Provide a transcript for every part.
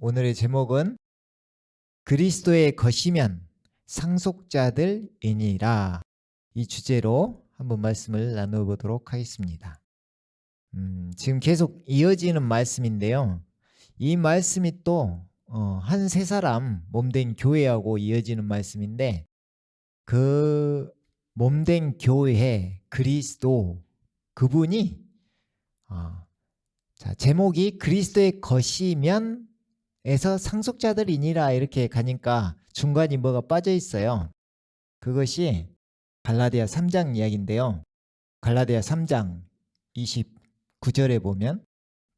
오늘의 제목은 그리스도의 것이면 상속자들이니라. 이 주제로 한번 말씀을 나눠보도록 하겠습니다. 지금 계속 이어지는 말씀인데요. 이 말씀이 또 한 세 사람 몸된 교회하고 이어지는 말씀인데, 그 몸된 교회 그리스도, 그분이 제목이 그리스도의 것이면 에서 상속자들이니라 이렇게 가니까 중간이 뭐가 빠져 있어요. 그것이 갈라디아 3장 이야기인데요. 갈라디아 3장 29절에 보면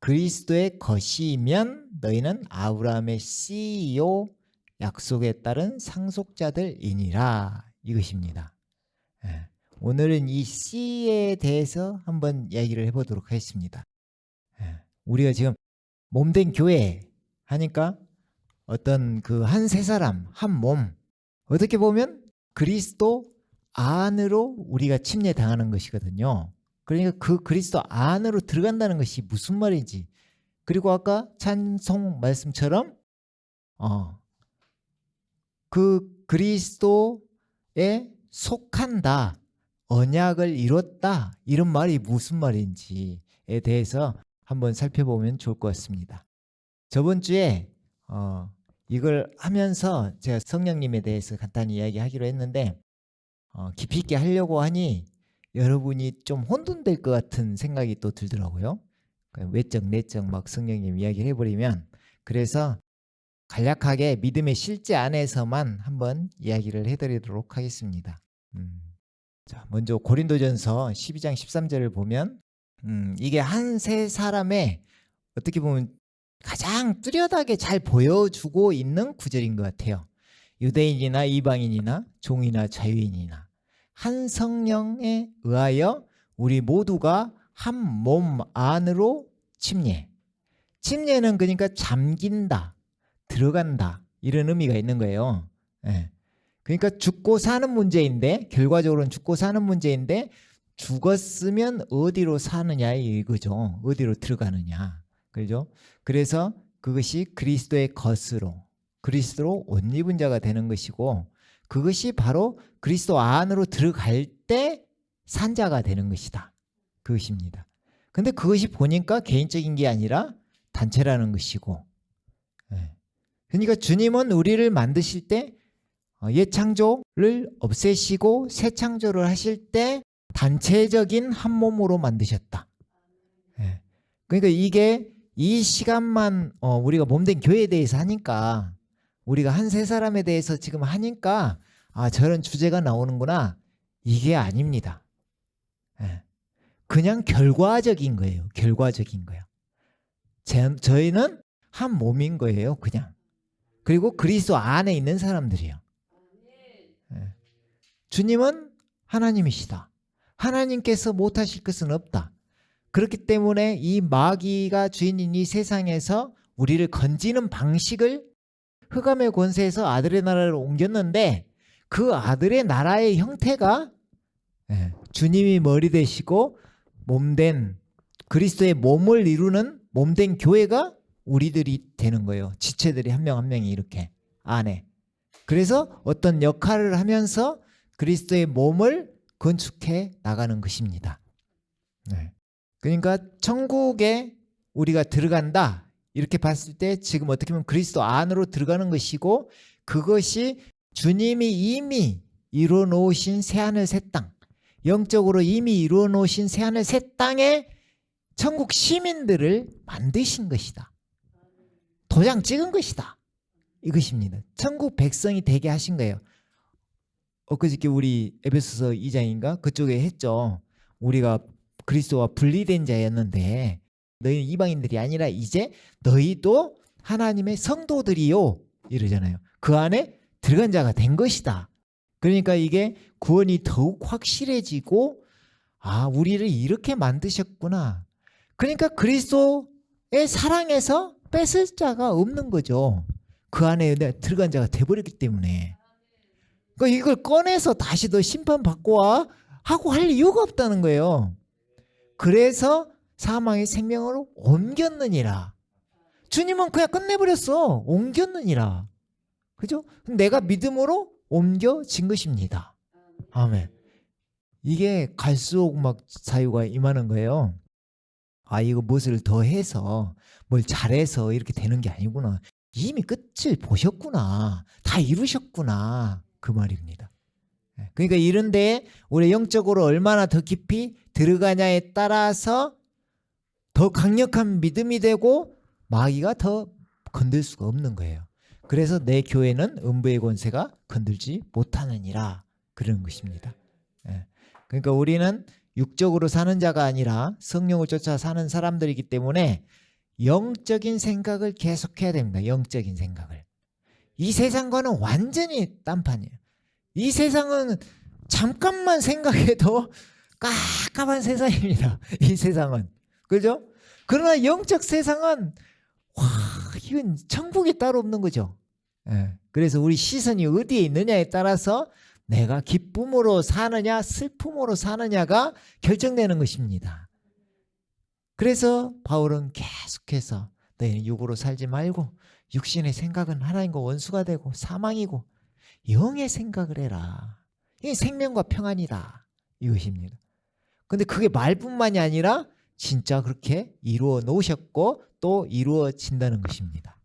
그리스도의 것이면 너희는 아브라함의 씨요 약속에 따른 상속자들이니라, 이것입니다. 오늘은 이 씨에 대해서 한번 이야기를 해보도록 하겠습니다. 우리가 지금 몸된 교회 하니까 어떤 그 한 세 사람, 한 몸, 어떻게 보면 그리스도 안으로 우리가 침례당하는 것이거든요. 그러니까 그 그리스도 안으로 들어간다는 것이 무슨 말인지, 그리고 아까 찬송 말씀처럼 그 그리스도에 속한다, 언약을 이뤘다, 이런 말이 무슨 말인지에 대해서 한번 살펴보면 좋을 것 같습니다. 저번 주에 이걸 하면서 제가 성령님에 대해서 간단히 이야기하기로 했는데, 깊이 있게 하려고 하니 여러분이 좀 혼돈될 것 같은 생각이 또 들더라고요. 외적 내적 막 성령님 이야기를 해버리면. 그래서 간략하게 믿음의 실제 안에서만 한번 이야기를 해드리도록 하겠습니다. 자, 먼저 고린도전서 12장 13절을 보면 이게 한 세 사람의 어떻게 보면 가장 뚜렷하게 잘 보여주고 있는 구절인 것 같아요. 유대인이나 이방인이나 종이나 자유인이나 한 성령에 의하여 우리 모두가 한 몸 안으로 침례. 침례는 그러니까 잠긴다, 들어간다, 이런 의미가 있는 거예요. 그러니까 죽고 사는 문제인데, 결과적으로는 죽고 사는 문제인데, 죽었으면 어디로 사느냐 이거죠. 어디로 들어가느냐. 그죠? 그래서 그것이 그리스도의 것으로, 그리스도로 옷 입은 자가 되는 것이고, 그것이 바로 그리스도 안으로 들어갈 때 산자가 되는 것이다, 그것입니다. 근데 그것이 보니까 개인적인 게 아니라 단체라는 것이고, 그러니까 주님은 우리를 만드실 때 옛 창조를 없애시고 새 창조를 하실 때 단체적인 한 몸으로 만드셨다. 그러니까 이게 이 시간만 우리가 몸된 교회에 대해서 하니까, 우리가 한 세 사람에 대해서 지금 하니까 저런 주제가 나오는구나, 이게 아닙니다. 그냥 결과적인 거예요. 결과적인 거예요. 저희는 한 몸인 거예요, 그냥. 그리고 그리스도 안에 있는 사람들이에요. 주님은 하나님이시다. 하나님께서 못하실 것은 없다. 그렇기 때문에 이 마귀가 주인인 이 세상에서 우리를 건지는 방식을 흑암의 권세에서 아들의 나라로 옮겼는데, 그 아들의 나라의 형태가 주님이 머리 되시고 몸된 그리스도의 몸을 이루는 몸된 교회가 우리들이 되는 거예요. 지체들이 한 명 한 명이 이렇게 안에. 그래서 어떤 역할을 하면서 그리스도의 몸을 건축해 나가는 것입니다. 그러니까 천국에 우리가 들어간다, 이렇게 봤을 때 지금 어떻게 보면 그리스도 안으로 들어가는 것이고, 그것이 주님이 이미 이루어 놓으신 새하늘 새 땅, 영적으로 이미 이루어 놓으신 새하늘 새 땅에 천국 시민들을 만드신 것이다. 도장 찍은 것이다, 이것입니다. 천국 백성이 되게 하신 거예요. 엊그저께 우리 에베소서 2장인가 그쪽에 했죠. 우리가 그리스도와 분리된 자였는데 너희는 이방인들이 아니라 이제 너희도 하나님의 성도들이요, 이러잖아요. 그 안에 들어간 자가 된 것이다. 그러니까 이게 구원이 더욱 확실해지고, 우리를 이렇게 만드셨구나. 그러니까 그리스도의 사랑에서 뺏을 자가 없는 거죠. 그 안에 들어간 자가 돼버렸기 때문에. 그러니까 이걸 꺼내서 다시 너 심판받고 와 하고 할 이유가 없다는 거예요. 그래서 사망의 생명으로 옮겼느니라. 주님은 그냥 끝내버렸어. 옮겼느니라. 그죠? 내가 믿음으로 옮겨진 것입니다. 아멘. 이게 갈수록 막 사유가 임하는 거예요. 아, 이거 무엇을 더 해서 뭘 잘해서 이렇게 되는 게 아니구나. 이미 끝을 보셨구나. 다 이루셨구나. 그 말입니다. 그러니까 이런 데에 우리 영적으로 얼마나 더 깊이 들어가냐에 따라서 더 강력한 믿음이 되고 마귀가 더 건들 수가 없는 거예요. 그래서 내 교회는 음부의 권세가 건들지 못하느니라 그런 것입니다. 그러니까 우리는 육적으로 사는 자가 아니라 성령을 쫓아 사는 사람들이기 때문에 영적인 생각을 계속해야 됩니다. 영적인 생각을. 이 세상과는 완전히 딴판이에요. 이 세상은 잠깐만 생각해도 깝깝한 세상입니다. 이 세상은. 그죠? 그러나 영적 세상은 와, 이건 천국이 따로 없는 거죠. 그래서 우리 시선이 어디에 있느냐에 따라서 내가 기쁨으로 사느냐 슬픔으로 사느냐가 결정되는 것입니다. 그래서 바울은 계속해서 너희는 육으로 살지 말고 육신의 생각은 하나님과 원수가 되고 사망이고 영의 생각을 해라. 이게 생명과 평안이다. 이것입니다. 근데 그게 말뿐만이 아니라 진짜 그렇게 이루어 놓으셨고 또 이루어진다는 것입니다.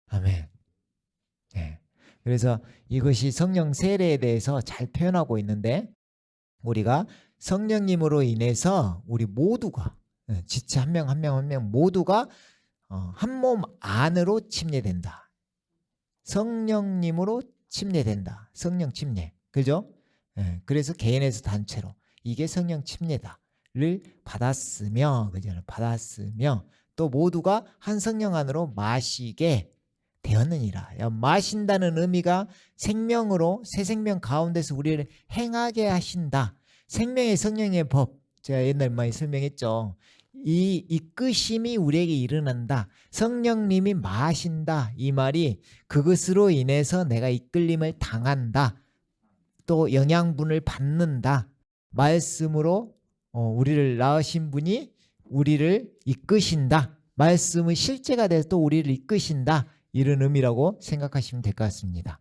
아멘. 네. 그래서 이것이 성령 세례에 대해서 잘 표현하고 있는데 우리가 성령님으로 인해서 우리 모두가 지체 한 명 한 명 한 명 모두가 한 몸 안으로 침례된다. 성령님으로 침례된다. 성령 침례. 그죠? 그래서 개인에서 단체로 이게 성령 침례다를 받았으며 그죠? 받았으며 또 모두가 한 성령 안으로 마시게 되었느니라. 마신다는 의미가 생명으로 새 생명 가운데서 우리를 행하게 하신다. 생명의 성령의 법 제가 옛날 많이 설명했죠. 이 이끄심이 우리에게 일어난다. 성령님이 마신다. 이 말이 그것으로 인해서 내가 이끌림을 당한다. 또 영양분을 받는다. 말씀으로 우리를 낳으신 분이 우리를 이끄신다. 말씀의 실제가 돼서 또 우리를 이끄신다. 이런 의미라고 생각하시면 될 것 같습니다.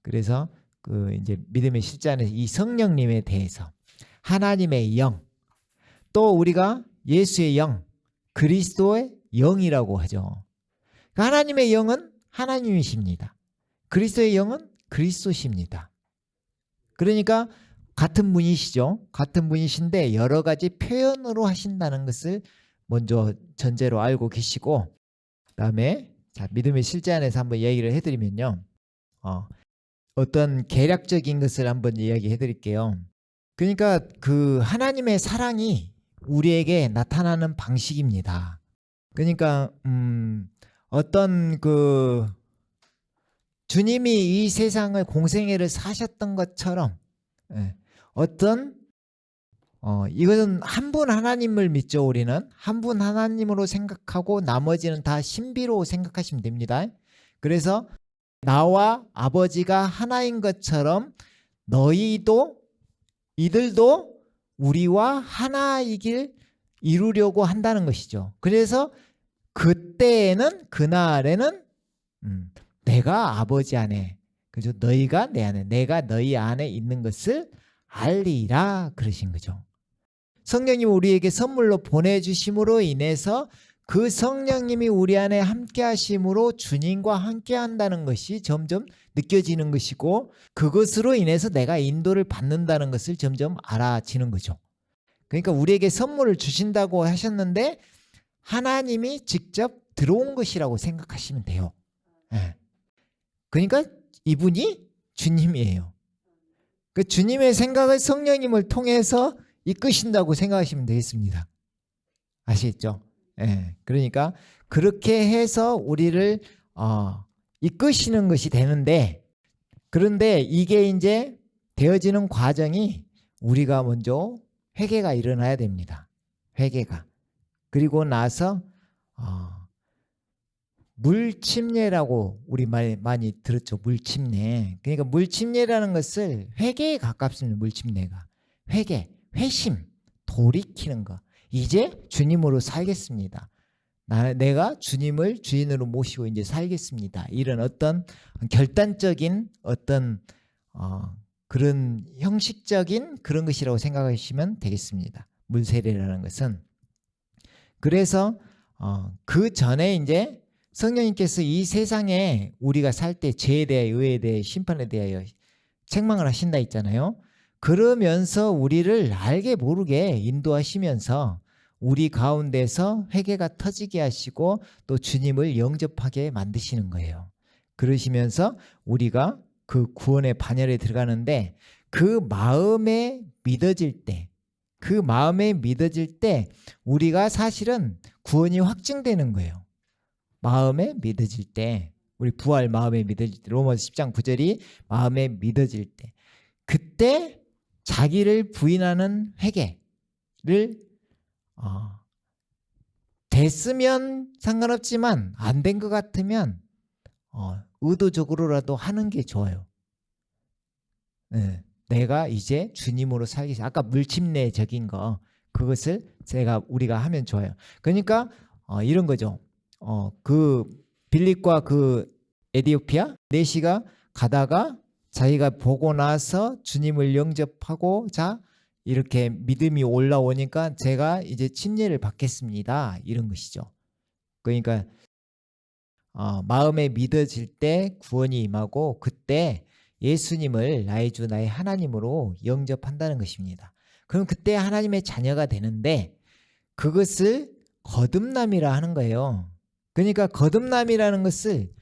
그래서 그 이제 믿음의 실제 안에서 이 성령님에 대해서 하나님의 영, 또 우리가 예수의 영, 그리스도의 영이라고 하죠. 하나님의 영은 하나님이십니다. 그리스도의 영은 그리스도십니다. 그러니까 같은 분이시죠. 같은 분이신데 여러 가지 표현으로 하신다는 것을 먼저 전제로 알고 계시고 그다음에 자, 믿음의 실제 안에서 한번 얘기를 해드리면요. 어떤 개략적인 것을 한번 이야기해 드릴게요. 그러니까 그 하나님의 사랑이 우리에게 나타나는 방식입니다. 그러니까 어떤 그 주님이 이 세상을 공생애를 사셨던 것처럼 어떤 이것은 한 분 하나님을 믿죠. 우리는 한 분 하나님으로 생각하고 나머지는 다 신비로 생각하시면 됩니다. 그래서 나와 아버지가 하나인 것처럼 너희도 이들도 우리와 하나이길 이루려고 한다는 것이죠. 그래서 그때에는 그날에는 내가 아버지 안에 그죠? 너희가 내 안에 내가 너희 안에 있는 것을 알리라 그러신 거죠. 성령님 우리에게 선물로 보내주심으로 인해서 그 성령님이 우리 안에 함께 하심으로 주님과 함께 한다는 것이 점점 느껴지는 것이고 그것으로 인해서 내가 인도를 받는다는 것을 점점 알아지는 거죠. 그러니까 우리에게 선물을 주신다고 하셨는데 하나님이 직접 들어온 것이라고 생각하시면 돼요. 그러니까 이분이 주님이에요. 그 주님의 생각을 성령님을 통해서 이끄신다고 생각하시면 되겠습니다. 아시겠죠? 그러니까 그렇게 해서 우리를 이끄시는 것이 되는데 그런데 이게 이제 되어지는 과정이 우리가 먼저 회개가 일어나야 됩니다. 회개가. 그리고 나서 물침례라고 우리 말 많이 들었죠. 물침례. 그러니까 물침례라는 것을 회개에 가깝습니다. 물침례가. 회개, 회심, 돌이키는 거. 이제 주님으로 살겠습니다. 내가 주님을 주인으로 모시고 이제 살겠습니다. 이런 어떤 결단적인 어떤 그런 형식적인 그런 것이라고 생각하시면 되겠습니다. 물세례라는 것은. 그래서 그 전에 이제 성령님께서 이 세상에 우리가 살 때 죄에 대하여 의에 대하여 심판에 대하여 책망을 하신다 했잖아요. 그러면서 우리를 알게 모르게 인도하시면서 우리 가운데서 회개가 터지게 하시고 또 주님을 영접하게 만드시는 거예요. 그러시면서 우리가 그 구원의 반열에 들어가는데 그 마음에 믿어질 때 우리가 사실은 구원이 확증되는 거예요. 마음에 믿어질 때, 우리 부활 마음에 믿어질 때, 로마서 10장 9절이 마음에 믿어질 때, 그때 자기를 부인하는 회개를 됐으면 상관없지만 안 된 것 같으면 의도적으로라도 하는 게 좋아요. 네. 내가 이제 주님으로 살기, 아까 물침례적인 거, 그것을 우리가 하면 좋아요. 그러니까 이런 거죠. 그 빌립과 그 에디오피아 내시가 가다가 자기가 보고 나서 주님을 영접하고 자 이렇게 믿음이 올라오니까 제가 이제 침례를 받겠습니다. 이런 것이죠. 그러니까 마음에 믿어질 때 구원이 임하고 그때 예수님을 나의 주 나의 하나님으로 영접한다는 것입니다. 그럼 그때 하나님의 자녀가 되는데 그것을 거듭남이라 하는 거예요. 그러니까 거듭남이라는 것을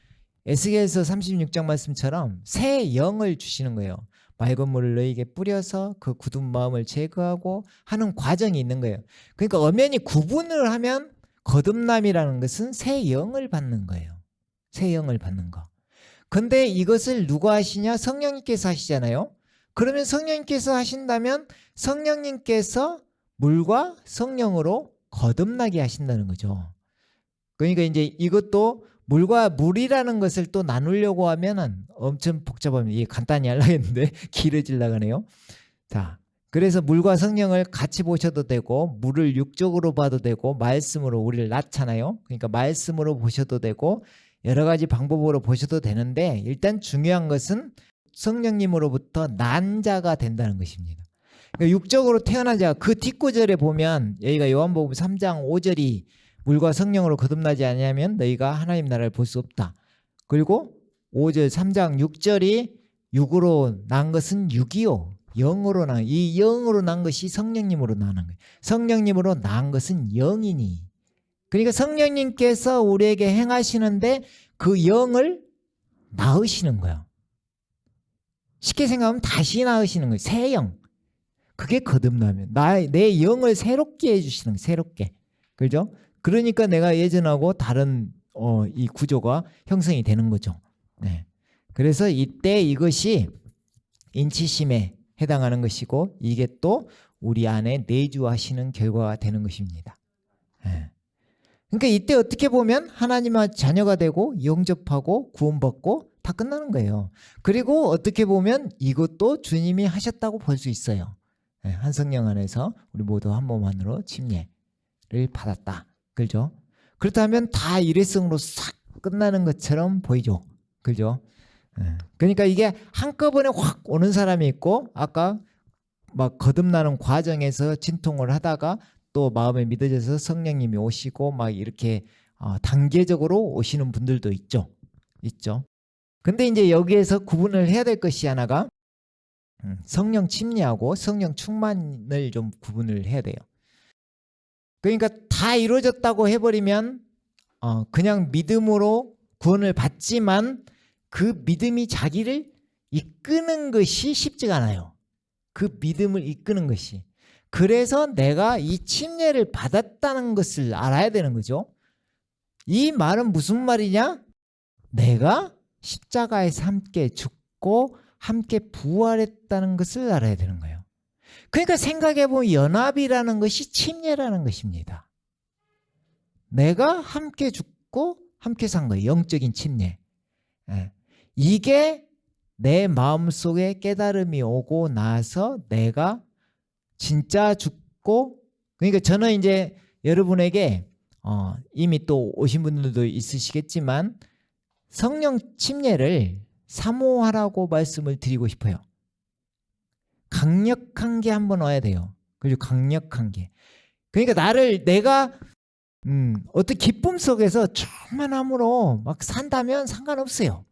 에스겔서 36장 말씀처럼 새 영을 주시는 거예요. 맑은 물을 너희에게 뿌려서 그 굳은 마음을 제거하고 하는 과정이 있는 거예요. 그러니까 엄연히 구분을 하면 거듭남이라는 것은 새 영을 받는 거예요. 새 영을 받는 거. 근데 이것을 누가 하시냐? 성령님께서 하시잖아요. 그러면 성령님께서 하신다면 성령님께서 물과 성령으로 거듭나게 하신다는 거죠. 그러니까 이제 이것도 물과 물이라는 것을 또 나누려고 하면은 엄청 복잡합니다. 이게 간단히 하려고 했는데 길어지려고 하네요. 자, 그래서 물과 성령을 같이 보셔도 되고 물을 육적으로 봐도 되고 말씀으로 우리를 낳잖아요. 그러니까 말씀으로 보셔도 되고 여러 가지 방법으로 보셔도 되는데 일단 중요한 것은 성령님으로부터 난 자가 된다는 것입니다. 그러니까 육적으로 태어난 자, 그 뒷구절에 보면 여기가 요한복음 3장 5절이 물과 성령으로 거듭나지 않으면 너희가 하나님 나라를 볼 수 없다. 그리고 5절 3장 6절이 육으로 난 것은 육이요. 영으로 난, 이 영으로 난 것이 성령님으로 나는 거예요. 성령님으로 난 것은 영이니. 그러니까 성령님께서 우리에게 행하시는데 그 영을 낳으시는 거예요. 쉽게 생각하면 다시 낳으시는 거예요. 새 영. 그게 거듭나면 내 영을 새롭게 해주시는 거예요. 새롭게. 그죠? 그러니까 내가 예전하고 다른 이 구조가 형성이 되는 거죠. 네. 그래서 이때 이것이 인치심에 해당하는 것이고 이게 또 우리 안에 내주하시는 결과가 되는 것입니다. 네. 그러니까 이때 어떻게 보면 하나님의 자녀가 되고 영접하고 구원받고 다 끝나는 거예요. 그리고 어떻게 보면 이것도 주님이 하셨다고 볼 수 있어요. 네. 한 성령 안에서 우리 모두 한 몸 안으로 침례를 받았다. 그죠? 그렇다면 다 일회성으로 싹 끝나는 것처럼 보이죠. 그죠? 그러니까 이게 한꺼번에 확 오는 사람이 있고 아까 막 거듭나는 과정에서 진통을 하다가 또 마음에 믿어져서 성령님이 오시고 막 이렇게 단계적으로 오시는 분들도 있죠. 근데 이제 여기에서 구분을 해야 될 것이 하나가 성령 침례하고 성령 충만을 좀 구분을 해야 돼요. 그러니까 다 이루어졌다고 해버리면 그냥 믿음으로 구원을 받지만 그 믿음이 자기를 이끄는 것이 쉽지가 않아요. 그 믿음을 이끄는 것이. 그래서 내가 이 침례를 받았다는 것을 알아야 되는 거죠. 이 말은 무슨 말이냐? 내가 십자가에서 함께 죽고 함께 부활했다는 것을 알아야 되는 거예요. 그러니까 생각해보면 연합이라는 것이 침례라는 것입니다. 내가 함께 죽고 함께 산 거예요. 영적인 침례. 이게 내 마음속에 깨달음이 오고 나서 내가 진짜 죽고, 그러니까 저는 이제 여러분에게 이미 또 오신 분들도 있으시겠지만 성령 침례를 사모하라고 말씀을 드리고 싶어요. 강력한 게 한번 와야 돼요. 그리고 강력한 게. 그러니까 내가 어떤 기쁨 속에서 충만함으로 막 산다면 상관없어요.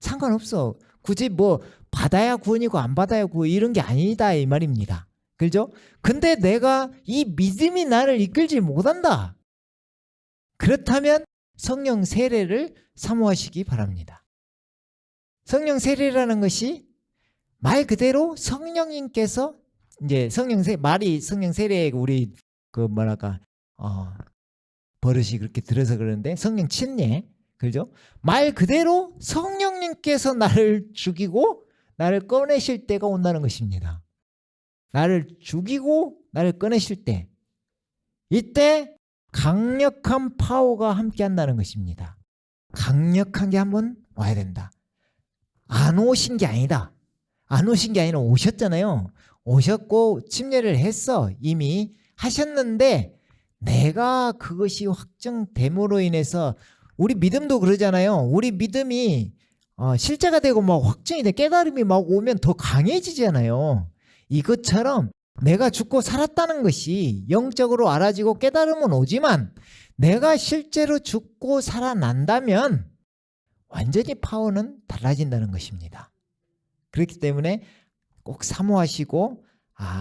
상관없어. 굳이 뭐 받아야 구원이고 안 받아야 구원 이런 게 아니다 이 말입니다. 그죠? 근데 내가 이 믿음이 나를 이끌지 못한다. 그렇다면 성령 세례를 사모하시기 바랍니다. 성령 세례라는 것이 말 그대로 성령님께서 이제 말이 성령 세례 우리 그 뭐랄까 버릇이 그렇게 들어서 그러는데 성령 침례 그죠? 말 그대로 성령님께서 나를 죽이고 나를 꺼내실 때가 온다는 것입니다. 나를 죽이고 나를 꺼내실 때 이때 강력한 파워가 함께 한다는 것입니다. 강력한 게 한번 와야 된다. 안 오신 게 아니다. 안 오신 게 아니라 오셨잖아요. 오셨고 침례를 했어. 이미 하셨는데 내가 그것이 확정됨으로 인해서 우리 믿음도 그러잖아요. 우리 믿음이 실제가 되고 막 확정이 돼 깨달음이 막 오면 더 강해지잖아요. 이것처럼 내가 죽고 살았다는 것이 영적으로 알아지고 깨달음은 오지만 내가 실제로 죽고 살아난다면 완전히 파워는 달라진다는 것입니다. 그렇기 때문에 꼭 사모하시고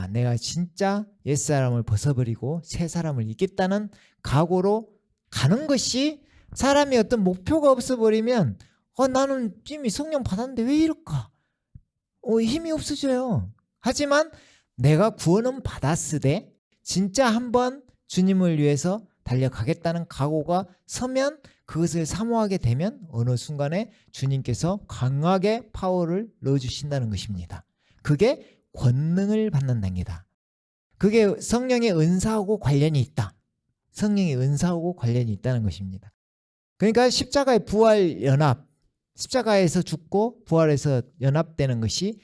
내가 진짜 옛사람을 벗어버리고 새 사람을 입겠다는 각오로 가는 것이 사람이 어떤 목표가 없어버리면 나는 이미 성령 받았는데 왜 이럴까? 힘이 없어져요. 하지만 내가 구원은 받았으되 진짜 한번 주님을 위해서 달려가겠다는 각오가 서면 그것을 사모하게 되면 어느 순간에 주님께서 강하게 파워를 넣어주신다는 것입니다. 그게 권능을 받는 단계다. 그게 성령의 은사하고 관련이 있다. 성령의 은사하고 관련이 있다는 것입니다. 그러니까 십자가의 부활 연합, 십자가에서 죽고 부활해서 연합되는 것이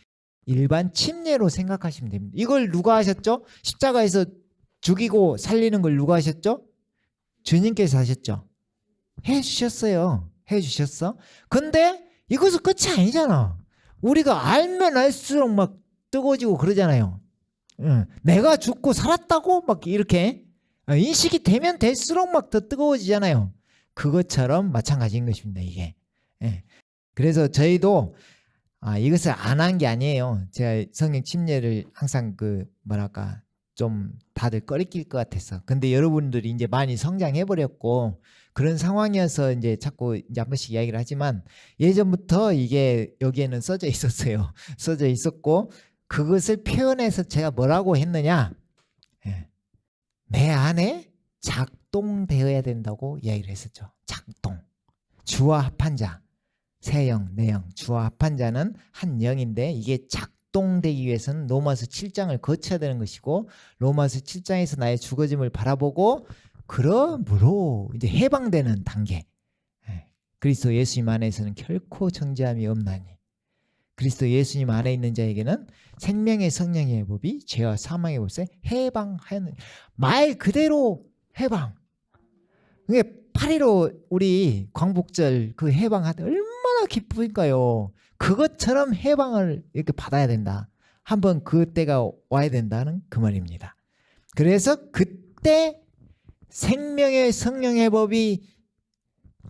일반 침례로 생각하시면 됩니다. 이걸 누가 하셨죠? 십자가에서 죽이고 살리는 걸 누가 하셨죠? 주님께서 하셨죠. 해주셨어요. 해주셨어. 근데 이것은 끝이 아니잖아. 우리가 알면 알수록 막 뜨거워지고 그러잖아요. 내가 죽고 살았다고 막 이렇게 인식이 되면 될수록 막 더 뜨거워지잖아요. 그것처럼 마찬가지인 것입니다. 이게. 그래서 저희도 이것을 안 한 게 아니에요. 제가 성령 침례를 항상 좀 다들 꺼리낄 것 같아서. 근데 여러분들이 이제 많이 성장해버렸고 그런 상황이어서 이제 자꾸 이제 한 번씩 이야기를 하지만 예전부터 이게 여기에는 써져 있었어요. 써져 있었고 그것을 표현해서 제가 뭐라고 했느냐? 내 안에 작동되어야 된다고 이야기를 했었죠. 작동. 주와 합한 자. 새 영, 내 영, 주와 합한 자는 한 영인데 이게 작동되기 위해서는 로마서 7장을 거쳐야 되는 것이고 로마서 7장에서 나의 죽어짐을 바라보고 그러므로 이제 해방되는 단계. 그리스도 예수님 안에서는 결코 정죄함이 없나니 그리스도 예수님 안에 있는 자에게는 생명의 성령의 법이 죄와 사망의 법에 해방하는 말 그대로 해방. 이게 8.15 우리 광복절 그 해방하다 얼마나 기쁘니까요. 그것처럼 해방을 이렇게 받아야 된다. 한번 그때가 와야 된다는 그 말입니다. 그래서 그때 생명의 성령의 법이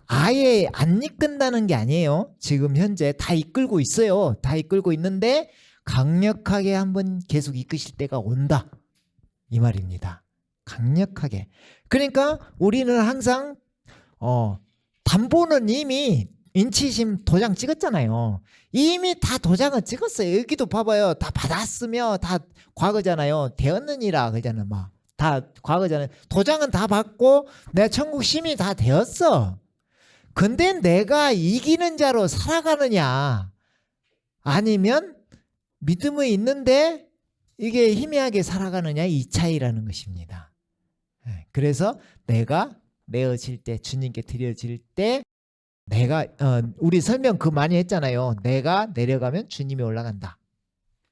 아예 안 이끈다는 게 아니에요. 지금 현재 다 이끌고 있어요. 다 이끌고 있는데 강력하게 한번 계속 이끄실 때가 온다. 이 말입니다. 강력하게. 그러니까 우리는 항상 담보는 이미 인치심 도장 찍었잖아요. 이미 다 도장을 찍었어요. 여기도 봐봐요. 다 받았으며 다 과거잖아요. 되었느니라 그러잖아요. 막 다 과거잖아요. 도장은 다 받고 내 천국 심이 다 되었어. 근데 내가 이기는 자로 살아가느냐 아니면 믿음이 있는데 이게 희미하게 살아가느냐 이 차이라는 것입니다. 그래서 내가 내어질 때 주님께 드려질 때 내가 우리 설명 그 많이 했잖아요. 내가 내려가면 주님이 올라간다.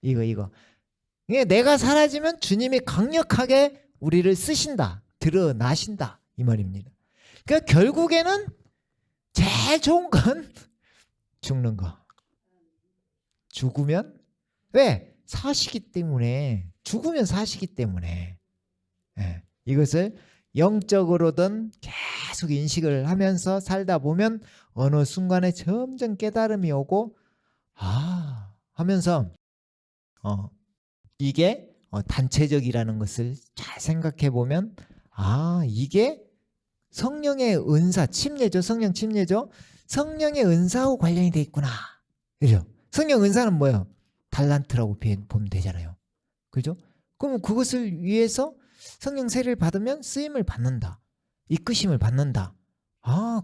이거 내가 사라지면 주님이 강력하게 우리를 쓰신다. 드러나신다. 이 말입니다. 그러니까 결국에는 제일 좋은 건 죽는 거. 죽으면 왜? 사시기 때문에. 죽으면 사시기 때문에. 예, 이것을 영적으로든 계속 인식을 하면서 살다 보면 어느 순간에 점점 깨달음이 오고 하면서 이게 단체적이라는 것을 잘 생각해 보면 이게 성령의 은사, 침례죠. 성령 침례죠. 성령의 은사하고 관련이 돼 있구나. 그죠? 성령 은사는 뭐예요? 달란트라고 보면 되잖아요. 그죠? 그럼 그것을 위해서 성령 세례를 받으면 쓰임을 받는다. 이끄심을 받는다.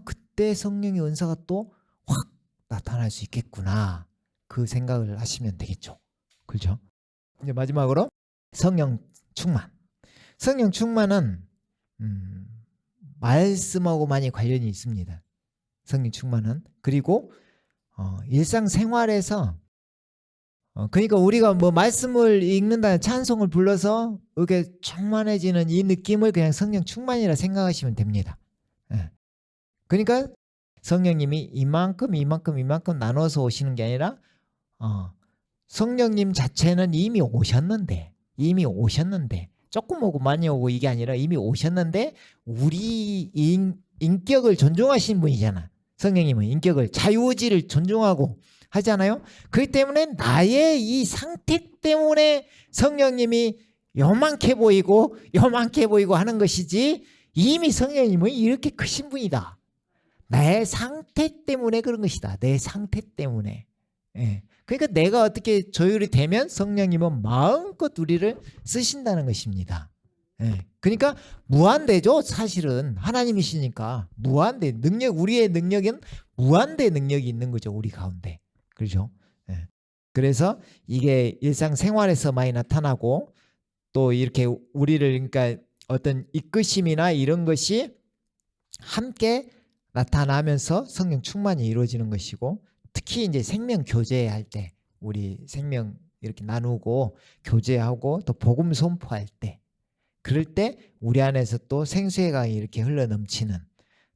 그때 성령의 은사가 또 확 나타날 수 있겠구나. 그 생각을 하시면 되겠죠. 그렇죠? 이제 마지막으로 성령 충만. 성령 충만은 말씀하고 많이 관련이 있습니다. 성령 충만은. 그리고 일상생활에서 그러니까 우리가 뭐 말씀을 읽는다, 찬송을 불러서 이렇게 충만해지는 이 느낌을 그냥 성령 충만이라 생각하시면 됩니다. 그러니까 성령님이 이만큼 나눠서 오시는 게 아니라 성령님 자체는 이미 오셨는데 조금 오고 많이 오고 이게 아니라 이미 오셨는데 우리 인격을 존중하시는 분이잖아. 성령님은 인격을, 자유의지를 존중하고 하잖아요. 그렇기 때문에 나의 이 상태 때문에 성령님이 요만해 보이고 하는 것이지, 이미 성령님은 이렇게 크신 분이다. 나의 상태 때문에 그런 것이다. 내 상태 때문에. 그러니까 내가 어떻게 조율이 되면 성령님은 마음껏 우리를 쓰신다는 것입니다. 그러니까 무한대죠. 사실은 하나님이시니까 무한대 능력, 우리의 능력은 무한대 능력이 있는 거죠. 우리 가운데. 그렇죠? 그래서 이게 일상생활에서 많이 나타나고, 또 이렇게 우리를, 그러니까 어떤 이끄심이나 이런 것이 함께 나타나면서 성령 충만이 이루어지는 것이고, 특히 이제 생명 교제할 때, 우리 생명 이렇게 나누고 교제하고 또 복음 선포할 때, 그럴 때 우리 안에서 또 생수의 강이 이렇게 흘러 넘치는,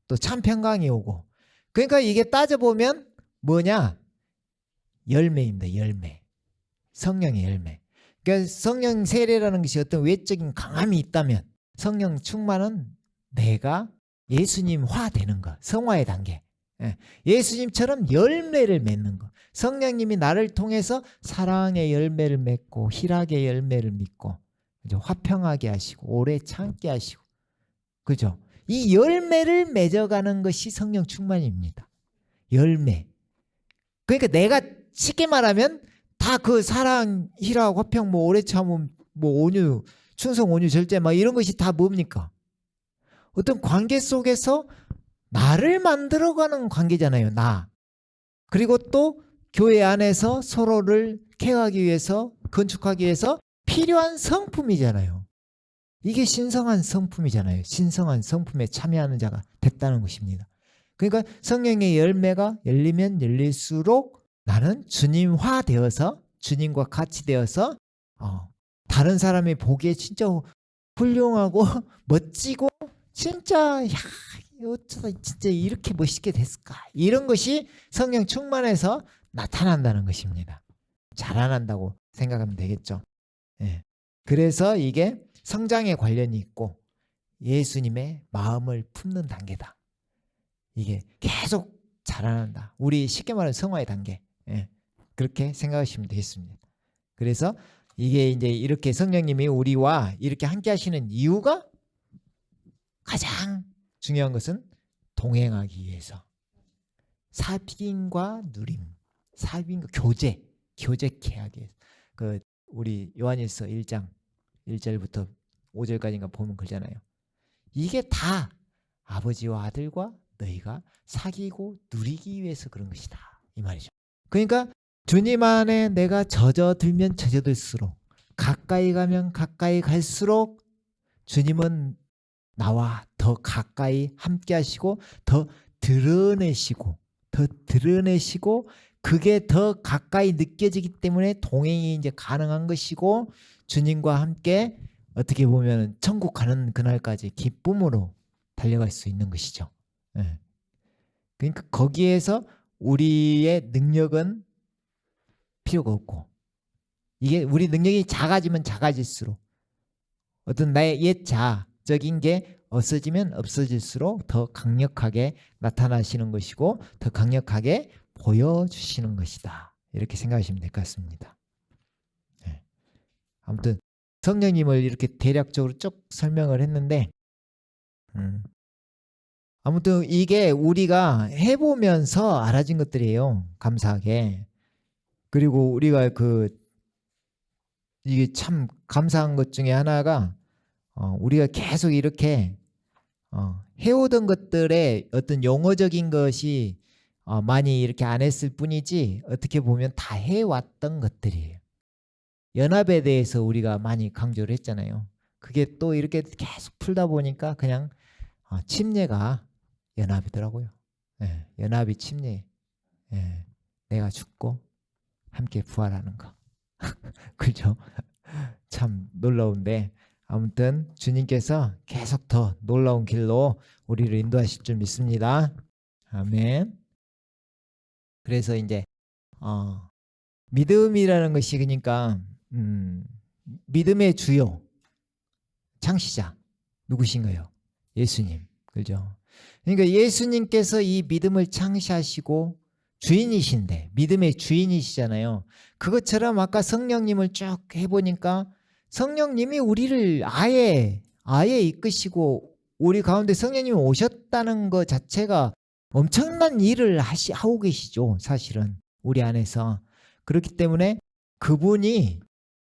또 참 평강이 오고. 그러니까 이게 따져보면 뭐냐? 열매입니다. 열매. 성령의 열매. 그러니까 성령 세례라는 것이 어떤 외적인 강함이 있다면, 성령 충만은 내가 예수님화 되는 거, 성화의 단계. 예수님처럼 열매를 맺는 거. 성령님이 나를 통해서 사랑의 열매를 맺고 희락의 열매를 맺고 화평하게 하시고 오래 참게 하시고, 그죠? 이 열매를 맺어가는 것이 성령 충만입니다. 열매. 그러니까 내가 쉽게 말하면 다 그 사랑, 희락, 화평, 뭐 오래 참음, 뭐 온유, 충성, 온유, 절제, 막 이런 것이 다 뭡니까? 어떤 관계 속에서 나를 만들어가는 관계잖아요. 나. 그리고 또 교회 안에서 서로를 케어하기 위해서, 건축하기 위해서 필요한 성품이잖아요. 이게 신성한 성품이잖아요. 신성한 성품에 참여하는 자가 됐다는 것입니다. 그러니까 성령의 열매가 열리면 열릴수록 나는 주님화 되어서, 주님과 같이 되어서 다른 사람이 보기에 진짜 훌륭하고 멋지고, 진짜 어쩌다 진짜 이렇게 멋있게 됐을까, 이런 것이 성령 충만해서 나타난다는 것입니다. 자라난다고 생각하면 되겠죠. 그래서 이게 성장에 관련이 있고 예수님의 마음을 품는 단계다. 이게 계속 자라난다. 우리 쉽게 말하는 성화의 단계. 그렇게 생각하시면 되겠습니다. 그래서 이게 이제 이렇게 성령님이 우리와 이렇게 함께 하시는 이유가, 가장 중요한 것은 동행하기 위해서, 사귐과 누림, 사귐과 교제케 하기 위해서. 그 우리 요한일서 1장 1절부터 5절까지인가 보면 그러잖아요. 이게 다 아버지와 아들과 너희가 사귀고 누리기 위해서 그런 것이다, 이 말이죠. 그러니까 주님 안에 내가 젖어들면 젖어들수록, 가까이 가면 가까이 갈수록 주님은 나와 더 가까이 함께 하시고 더 드러내시고 그게 더 가까이 느껴지기 때문에 동행이 이제 가능한 것이고, 주님과 함께 어떻게 보면 천국 가는 그날까지 기쁨으로 달려갈 수 있는 것이죠. 예. 그러니까 거기에서 우리의 능력은 필요가 없고, 이게 우리 능력이 작아지면 작아질수록 어떤 나의 옛 자적인 게 없어지면 없어질수록 더 강력하게 나타나시는 것이고 더 강력하게 보여주시는 것이다. 이렇게 생각하시면 될 것 같습니다. 네. 아무튼 성령님을 이렇게 대략적으로 쭉 설명을 했는데 아무튼 이게 우리가 해보면서 알아진 것들이에요. 감사하게. 그리고 우리가 이게 참 감사한 것 중에 하나가 우리가 계속 이렇게 해오던 것들의 어떤 용어적인 것이 많이 이렇게 안 했을 뿐이지 어떻게 보면 다 해왔던 것들이에요. 연합에 대해서 우리가 많이 강조를 했잖아요. 그게 또 이렇게 계속 풀다 보니까 그냥 침례가 연합이더라고요. 예, 연합이 침례. 예, 내가 죽고 함께 부활하는 거. 그죠? 참 놀라운데 아무튼 주님께서 계속 더 놀라운 길로 우리를 인도하실 줄 믿습니다. 아멘. 그래서 이제 믿음이라는 것이 그러니까 믿음의 주요 창시자 누구신가요? 예수님. 그죠? 그러니까 예수님께서 이 믿음을 창시하시고 주인이신데 믿음의 주인이시잖아요. 그것처럼 아까 성령님을 쭉 해보니까 성령님이 우리를 아예 이끄시고 우리 가운데 성령님이 오셨다는 것 자체가 엄청난 일을 하고 계시죠. 사실은 우리 안에서. 그렇기 때문에 그분이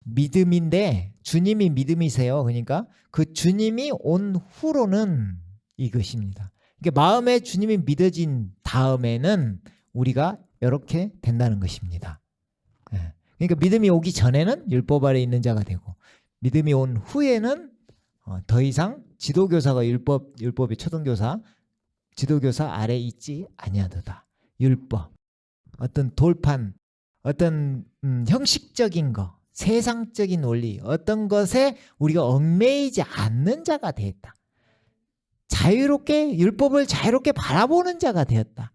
믿음인데 주님이 믿음이세요. 그러니까 그 주님이 온 후로는 이것입니다. 그러니까 마음에 주님이 믿어진 다음에는 우리가 이렇게 된다는 것입니다. 그러니까 믿음이 오기 전에는 율법 아래 있는 자가 되고 믿음이 온 후에는 더 이상 지도교사가 율법의 초등교사 지도교사 아래 있지 아니하도다. 율법 어떤 돌판 어떤 형식적인 거 세상적인 원리 어떤 것에 우리가 얽매이지 않는 자가 되었다. 자유롭게 율법을 자유롭게 바라보는 자가 되었다.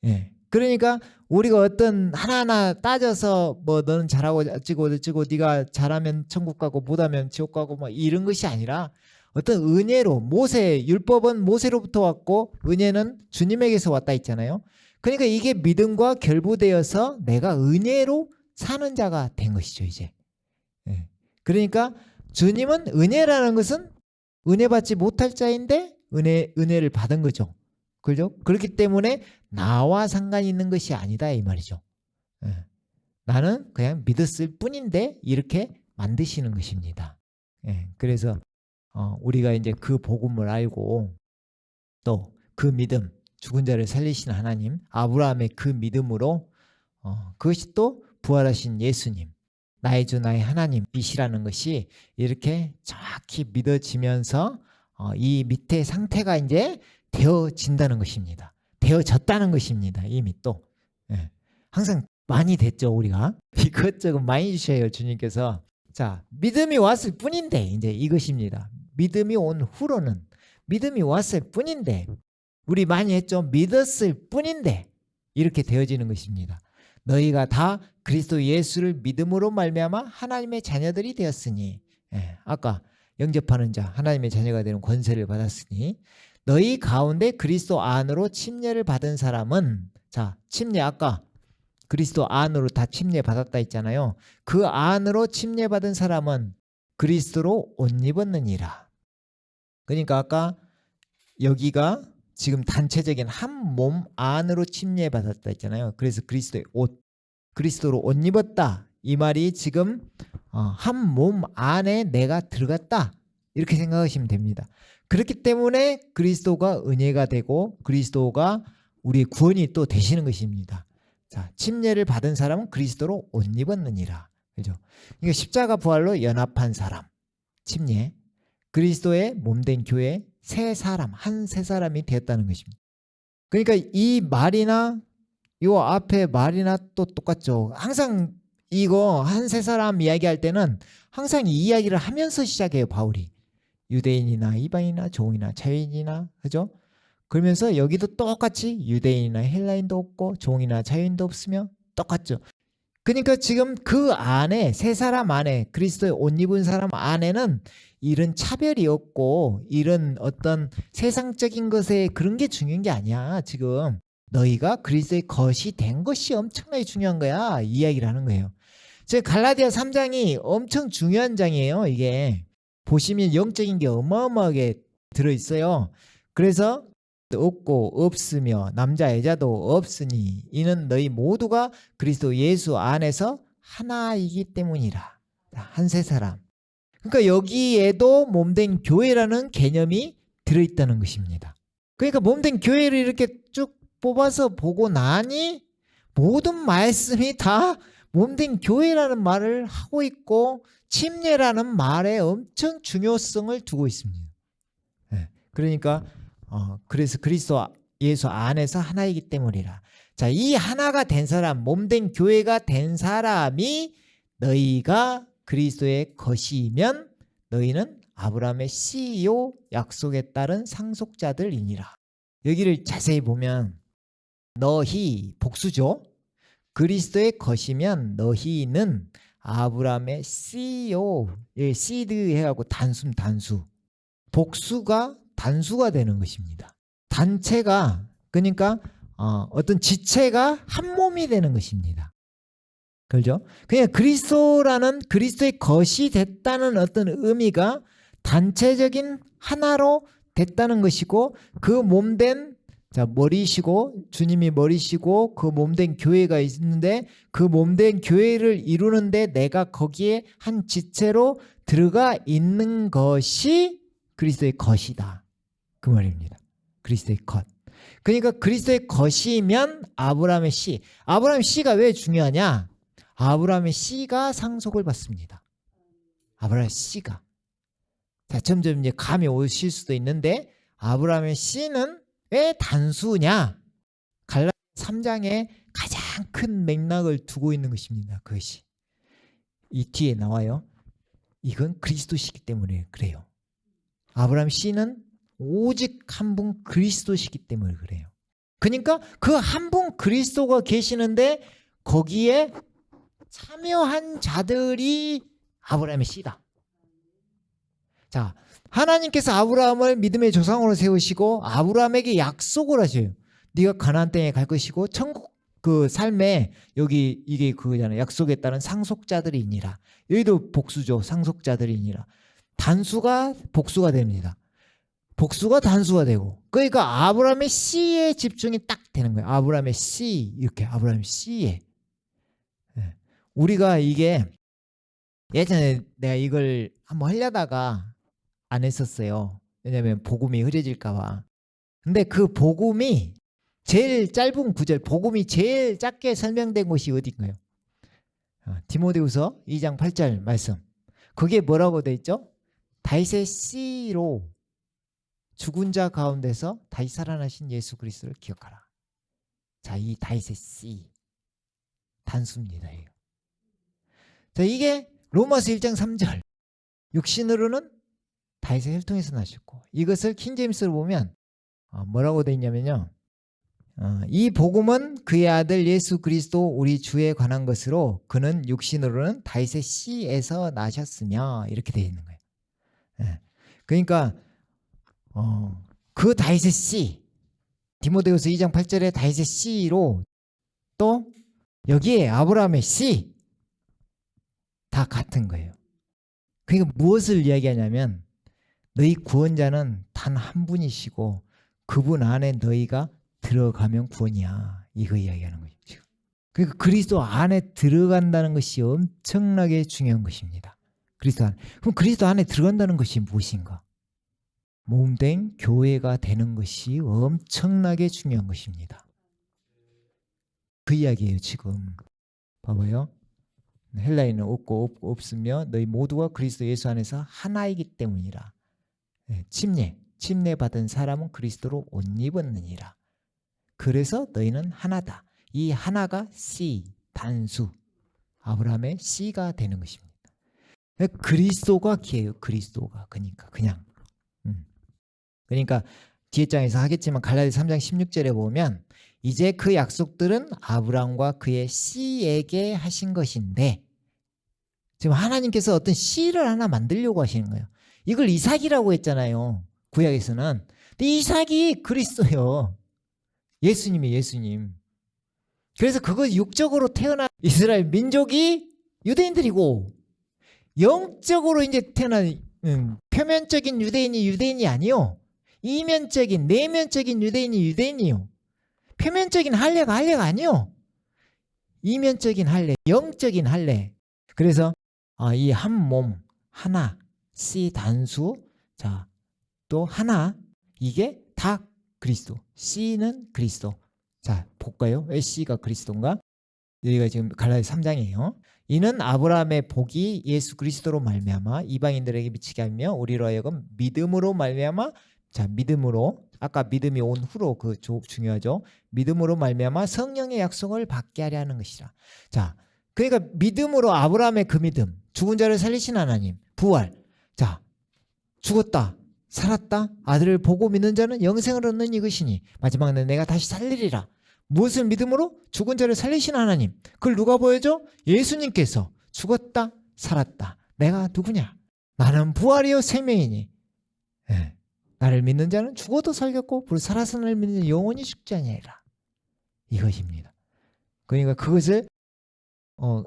예. 그러니까 우리가 어떤 하나하나 따져서 뭐 너는 잘하고 어찌고 네가 잘하면 천국 가고 못하면 지옥 가고 뭐 이런 것이 아니라 어떤 은혜로 율법은 모세로부터 왔고 은혜는 주님에게서 왔다 했잖아요. 그러니까 이게 믿음과 결부되어서 내가 은혜로 사는 자가 된 것이죠 이제. 예. 그러니까 주님은 은혜라는 것은 은혜 받지 못할 자인데 은혜를 받은 거죠. 그죠? 그렇기 때문에 나와 상관이 있는 것이 아니다 이 말이죠. 예. 나는 그냥 믿었을 뿐인데 이렇게 만드시는 것입니다. 예. 그래서 우리가 이제 그 복음을 알고 또 그 믿음 죽은 자를 살리신 하나님 아브라함의 그 믿음으로 그것이 또 부활하신 예수님 나의 주 나의 하나님이시라는 것이 이렇게 정확히 믿어지면서 이 밑에 상태가 이제 되어진다는 것입니다. 되어졌다는 것입니다. 이미 또. 예. 항상 많이 됐죠 우리가. 이것저것 많이 주셔요 주님께서. 자 믿음이 왔을 뿐인데 이제 이것입니다. 믿음이 온 후로는 믿음이 왔을 뿐인데 우리 많이 했죠. 믿었을 뿐인데 이렇게 되어지는 것입니다. 너희가 다 그리스도 예수를 믿음으로 말미암아 하나님의 자녀들이 되었으니 예. 아까 영접하는 자 하나님의 자녀가 되는 권세를 받았으니 너희 가운데 그리스도 안으로 침례를 받은 사람은 자 침례 아까 그리스도 안으로 다 침례 받았다 했잖아요. 그 안으로 침례 받은 사람은 그리스도로 옷 입었느니라. 그러니까 아까 여기가 지금 단체적인 한 몸 안으로 침례 받았다 했잖아요. 그래서 그리스도로 옷 입었다. 이 말이 지금 한 몸 안에 내가 들어갔다. 이렇게 생각하시면 됩니다. 그렇기 때문에 그리스도가 은혜가 되고 그리스도가 우리의 구원이 또 되시는 것입니다. 자, 침례를 받은 사람은 그리스도로 옷 입었느니라. 그죠? 그러니까 십자가 부활로 연합한 사람, 침례, 그리스도의 몸된 교회 새 사람이 되었다는 것입니다. 그러니까 이 말이나 요 앞에 말이나 또 똑같죠. 항상 이거 한 세 사람 이야기할 때는 항상 이 이야기를 하면서 시작해요 바울이. 유대인이나 이방인이나 종이나 자유인이나 그죠? 그러면서 여기도 똑같이 유대인이나 헬라인도 없고 종이나 자유인도 없으며 똑같죠. 그러니까 지금 그 안에 세 사람 안에 그리스도의 옷 입은 사람 안에는 이런 차별이 없고 이런 어떤 세상적인 것에 그런 게 중요한 게 아니야. 지금 너희가 그리스도의 것이 된 것이 엄청나게 중요한 거야. 이 이야기를 하는 거예요. 즉 갈라디아 3장이 엄청 중요한 장이에요. 이게 보시면 영적인 게 어마어마하게 들어있어요. 그래서 없고 없으며 남자 여자도 없으니 이는 너희 모두가 그리스도 예수 안에서 하나이기 때문이라. 한 세 사람. 그러니까 여기에도 몸된 교회라는 개념이 들어있다는 것입니다. 그러니까 몸된 교회를 이렇게 쭉 뽑아서 보고 나니 모든 말씀이 다 몸된 교회라는 말을 하고 있고 침례라는 말에 엄청 중요성을 두고 있습니다. 그러니까 그래서 그리스도 예수 안에서 하나이기 때문이라. 자, 이 하나가 된 사람, 몸된 교회가 된 사람이 너희가 그리스도의 것이면 너희는 아브라함의 씨요 약속에 따른 상속자들이니라. 여기를 자세히 보면 너희 복수죠. 그리스도의 것이면 너희는 아브라함의 씨요. 씨드 해갖고 단수. 복수가 단수가 되는 것입니다. 단체가 그러니까 어떤 지체가 한 몸이 되는 것입니다. 그렇죠? 그냥 그리스도라는 그리스도의 것이 됐다는 어떤 의미가 단체적인 하나로 됐다는 것이고 그 몸된 머리시고 주님이 머리시고 그 몸된 교회가 있는데 그 몸된 교회를 이루는데 내가 거기에 한 지체로 들어가 있는 것이 그리스도의 것이다. 그 말입니다. 그리스도의 것. 그러니까 그리스도의 것이면 아브라함의 씨. 아브라함의 씨가 왜 중요하냐? 아브라함의 씨가 상속을 받습니다. 아브라함의 씨가. 자, 점점 이제 감이 오실 수도 있는데 아브라함의 씨는 왜 단수냐? 갈라디아 3장에 가장 큰 맥락을 두고 있는 것입니다. 그것이. 이 뒤에 나와요. 이건 그리스도시기 때문에 그래요. 아브라함 씨는 오직 한 분 그리스도시기 때문에 그래요. 그러니까 그 한 분 그리스도가 계시는데 거기에 참여한 자들이 아브라함의 씨다. 자, 하나님께서 아브라함을 믿음의 조상으로 세우시고 아브라함에게 약속을 하셔요. 네가 가나안 땅에 갈 것이고 천국 그 삶에 여기 이게 그거잖아요. 약속에 따른 상속자들이니라. 여기도 복수죠. 상속자들이니라. 단수가 복수가 됩니다. 복수가 단수가 되고 그러니까 아브라함의 씨에 집중이 딱 되는 거예요. 아브라함의 씨 이렇게 아브라함의 씨에 우리가 이게 예전에 내가 이걸 한번 하려다가 안 했었어요. 왜냐하면 복음이 흐려질까 봐. 근데 그 복음이 제일 짧은 구절 복음이 제일 짧게 설명된 곳이 어딘가요? 디모데후서 2장 8절 말씀. 그게 뭐라고 돼 있죠? 다윗의 씨로 죽은 자 가운데서 다시 살아나신 예수 그리스도를 기억하라. 자, 이 다윗의 씨 단수입니다. 자, 이게 로마서 1장 3절 육신으로는 다윗의 혈통에서 나셨고 이것을 킹제임스로 보면 뭐라고 되어 있냐면요. 이 복음은 그의 아들 예수 그리스도 우리 주에 관한 것으로 그는 육신으로는 다윗의 씨에서 나셨으며 이렇게 되어 있는 거예요. 그러니까 그 다윗의 씨 디모데후서 2장 8절에 다윗의 씨로 또 여기에 아브라함의 씨 다 같은 거예요. 그러니까 무엇을 이야기하냐면 너희 구원자는 단 한 분이시고 그분 안에 너희가 들어가면 구원이야. 이거 이야기하는 거죠. 지금. 그러니까 그리스도 안에 들어간다는 것이 엄청나게 중요한 것입니다. 그리스도 안에. 그럼 그리스도 안에 들어간다는 것이 무엇인가? 몸된 교회가 되는 것이 엄청나게 중요한 것입니다. 그 이야기예요. 지금 봐봐요. 헬라인은 없고 없으며 너희 모두가 그리스도 예수 안에서 하나이기 때문이라. 침례 받은 사람은 그리스도로 옷 입었느니라. 그래서 너희는 하나다. 이 하나가 씨, 단수, 아브라함의 씨가 되는 것입니다. 그리스도가 기예요. 그리스도가. 그러니까 그냥. 그러니까 뒤에 장에서 하겠지만 갈라디아 3장 16절에 보면 이제 그 약속들은 아브라함과 그의 씨에게 하신 것인데, 지금 하나님께서 어떤 씨를 하나 만들려고 하시는 거예요. 이걸 이삭이라고 했잖아요, 구약에서는. 근데 이삭이 그리스도예요. 예수님이에요, 예수님. 그래서 그거 육적으로 태어난 이스라엘 민족이 유대인들이고, 영적으로 이제 태어난 표면적인 유대인이 유대인이 아니요, 이면적인 내면적인 유대인이 유대인이요. 표면적인 할례가 할례가 아니요, 이면적인 할례, 영적인 할례. 그래서 이 한 몸 하나, 씨 단수, 자, 또 하나, 이게 다 그리스도. 씨는 그리스도. 자, 볼까요? 왜 씨가 그리스도인가? 여기가 지금 갈라디아 3장이에요. 이는 아브라함의 복이 예수 그리스도로 말미암아 이방인들에게 미치게 하며 우리로 하여금 믿음으로 말미암아, 자, 믿음으로, 아까 믿음이 온 후로 그 중요하죠. 믿음으로 말미암아 성령의 약속을 받게 하려 하는 것이라. 자, 그러니까 믿음으로, 아브라함의 그 믿음, 죽은 자를 살리신 하나님, 부활. 자, 죽었다 살았다, 아들을 보고 믿는 자는 영생을 얻는 이것이니 마지막에는 내가 다시 살리리라. 무엇을 믿음으로? 죽은 자를 살리신 하나님. 그걸 누가 보여줘? 예수님께서 죽었다 살았다. 내가 누구냐? 나는 부활이요 생명이니, 나를 믿는 자는 죽어도 살겠고 살아서 나를 믿는 영원히 죽지 아니하리라. 이것입니다. 그러니까 그것을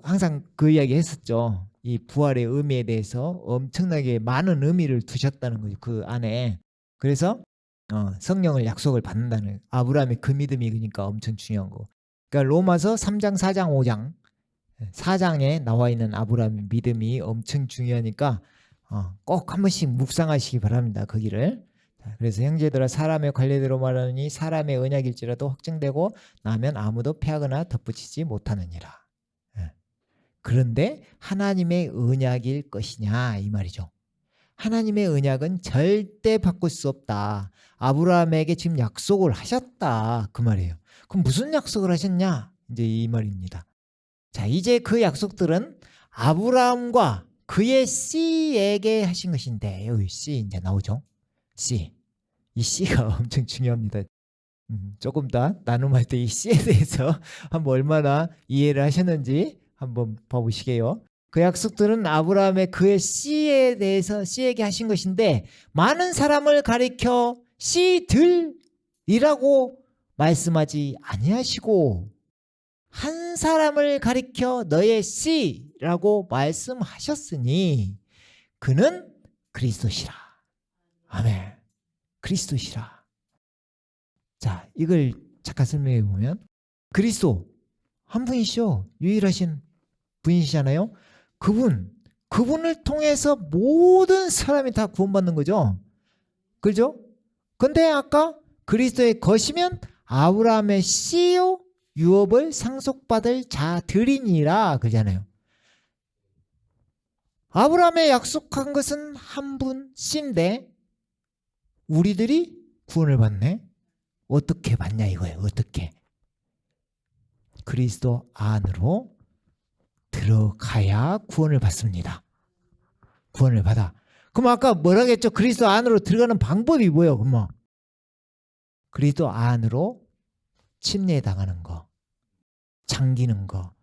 항상 그 이야기 했었죠. 이 부활의 의미에 대해서 엄청나게 많은 의미를 두셨다는 거죠, 그 안에. 그래서 성령을 약속을 받는다는, 아브라함의 그 믿음이 그러니까 엄청 중요한 거. 그러니까 로마서 3장 4장 5장 4장에 나와 있는 아브라함의 믿음이 엄청 중요하니까 꼭 한 번씩 묵상하시기 바랍니다, 거기를. 그래서 형제들아, 사람의 관례대로 말하느니 사람의 언약일지라도 확증되고 나면 아무도 폐하거나 덧붙이지 못하느니라. 그런데 하나님의 언약일 것이냐, 이 말이죠. 하나님의 언약은 절대 바꿀 수 없다. 아브라함에게 지금 약속을 하셨다, 그 말이에요. 그럼 무슨 약속을 하셨냐, 이제 이 말입니다. 자, 이제 그 약속들은 아브라함과 그의 씨에게 하신 것인데, 여기 씨 이제 나오죠. 씨. 이 씨가 엄청 중요합니다. 조금 더 나눔할 때 이 씨에 대해서 한번 얼마나 이해를 하셨는지 한번 봐보시게요. 그 약속들은 아브라함의 그의 씨에 대해서, 씨에게 하신 것인데, 많은 사람을 가리켜 씨들이라고 말씀하지 아니하시고 한 사람을 가리켜 너의 씨라고 말씀하셨으니 그는 그리스도시라. 아멘. 그리스도시라. 자, 이걸 잠깐 설명해 보면, 그리스도 한 분이시죠. 유일하신 분이시잖아요. 그분을 통해서 모든 사람이 다 구원받는 거죠. 그죠? 근데 아까 그리스도의 것이면 아브라함의 씨요 유업을 상속받을 자들이니라 그러잖아요. 아브라함의 약속한 것은 한 분 씨인데 우리들이 구원을 받네. 어떻게 받냐 이거예요. 어떻게? 그리스도 안으로 들어가야 구원을 받습니다. 구원을 받아. 그럼 아까 뭐라고 했죠? 그리스도 안으로 들어가는 방법이 뭐예요? 그럼 그리스도 안으로 침례당하는 거, 잠기는 거,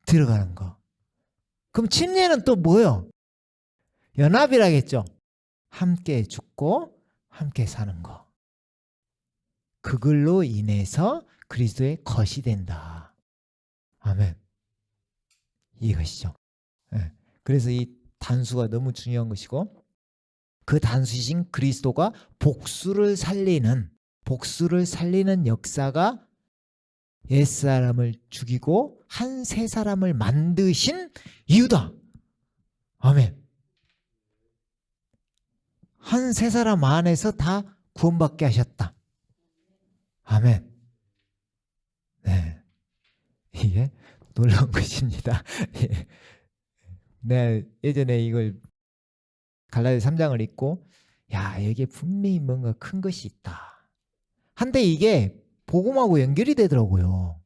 들어가는 거. 그럼 침례는 또 뭐예요? 연합이라겠죠. 함께 죽고 함께 사는 거. 그걸로 인해서 그리스도의 것이 된다. 아멘. 이것이죠. 그래서 이 단수가 너무 중요한 것이고, 그 단수이신 그리스도가 복수를 살리는 역사가 옛사람을 죽이고 한 새 사람을 만드신 이유다. 아멘. 한 새 사람 안에서 다 구원받게 하셨다. 아멘. 네, 이게 놀라운 것입니다. 네, 예전에 이걸 갈라디아 3장을 읽고, 야, 여기에 분명히 뭔가 큰 것이 있다. 한데 이게 복음하고 연결이 되더라고요.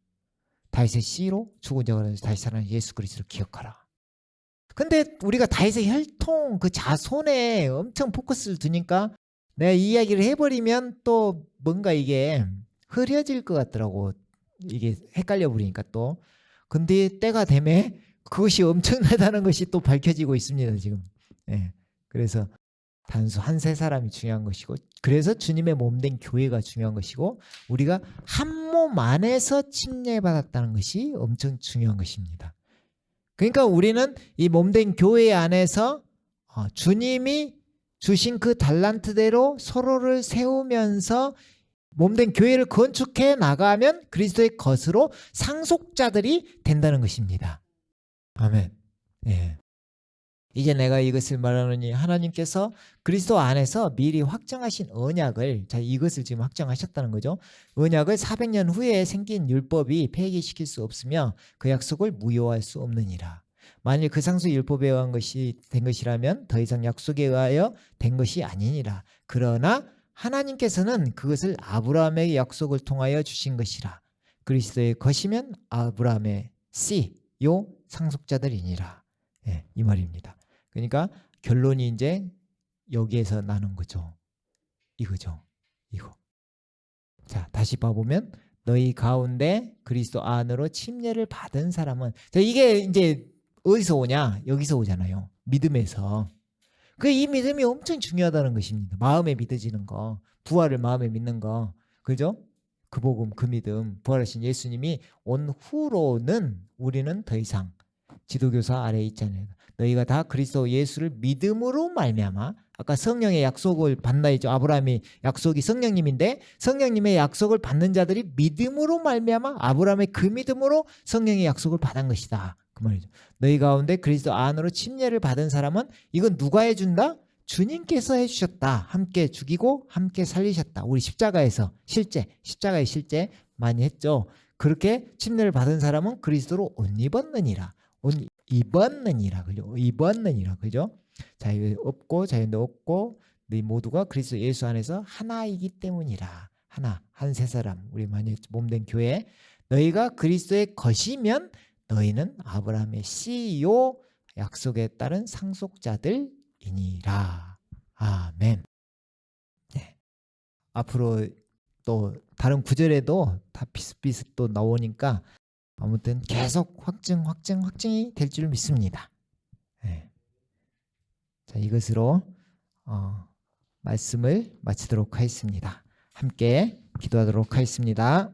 다윗의 씨로 죽은 자가 다시 살아난 예수 그리스도를 기억하라. 근데 우리가 다윗의 혈통 그 자손에 엄청 포커스를 두니까 내가 이 이야기를 해버리면 또 뭔가 이게 흐려질 것 같더라고. 이게 헷갈려 버리니까 또. 근데 때가 되면 그것이 엄청나다는 것이 또 밝혀지고 있습니다, 지금. 예. 그래서 단수 한 세 사람이 중요한 것이고, 그래서 주님의 몸된 교회가 중요한 것이고, 우리가 한 몸 안에서 침례받았다는 것이 엄청 중요한 것입니다. 그러니까 우리는 이 몸된 교회 안에서 주님이 주신 그 달란트대로 서로를 세우면서 몸된 교회를 건축해 나가면 그리스도의 것으로 상속자들이 된다는 것입니다. 아멘. 예. 이제 내가 이것을 말하노니 하나님께서 그리스도 안에서 미리 확정하신 언약을, 자, 이것을 지금 확정하셨다는 거죠. 언약을 400년 후에 생긴 율법이 폐기시킬 수 없으며 그 약속을 무효할 수 없느니라. 만일 그 상수 율법에 의한 것이 된 것이라면 더 이상 약속에 의하여 된 것이 아니니라. 그러나 하나님께서는 그것을 아브라함의 약속을 통하여 주신 것이라. 그리스도의 것이면 아브라함의 씨요 상속자들이니라. 예, 이 말입니다. 그러니까 결론이 이제 여기에서 나는 거죠. 이거죠. 이거. 자, 다시 봐보면 너희 가운데 그리스도 안으로 침례를 받은 사람은, 자, 이게 이제 어디서 오냐? 여기서 오잖아요. 믿음에서. 이 믿음이 엄청 중요하다는 것입니다. 마음에 믿어지는 거, 부활을 마음에 믿는 거, 그죠? 그 복음, 그 믿음, 부활하신 예수님이 온 후로는 우리는 더 이상 지도교사 아래에 있잖아요. 너희가 다 그리스도 예수를 믿음으로 말미암아, 아까 성령의 약속을 받나 했죠. 아브라함이 약속이 성령님인데 성령님의 약속을 받는 자들이 믿음으로 말미암아 아브라함의 그 믿음으로 성령의 약속을 받은 것이다. 그 말이죠. 너희 가운데 그리스도 안으로 침례를 받은 사람은, 이건 누가 해준다? 주님께서 해주셨다. 함께 죽이고 함께 살리셨다. 우리 십자가에서 십자가의 실제 많이 했죠. 그렇게 침례를 받은 사람은 그리스도로 옷 입었느니라. 옷 입었느니라. 그죠? 입었느니라. 그죠? 자유 없고 자유도 없고 너희 모두가 그리스도 예수 안에서 하나이기 때문이라. 하나, 한 세 사람, 우리 만약 몸된 교회, 너희가 그리스도의 것이면 너희는 아브라함의 씨요 약속에 따른 상속자들이니라. 아멘. 네. 앞으로 또 다른 구절에도 다 비슷비슷 또 나오니까 아무튼 계속 확증이 될 줄 믿습니다. 네. 자, 이것으로 말씀을 마치도록 하겠습니다. 함께 기도하도록 하겠습니다.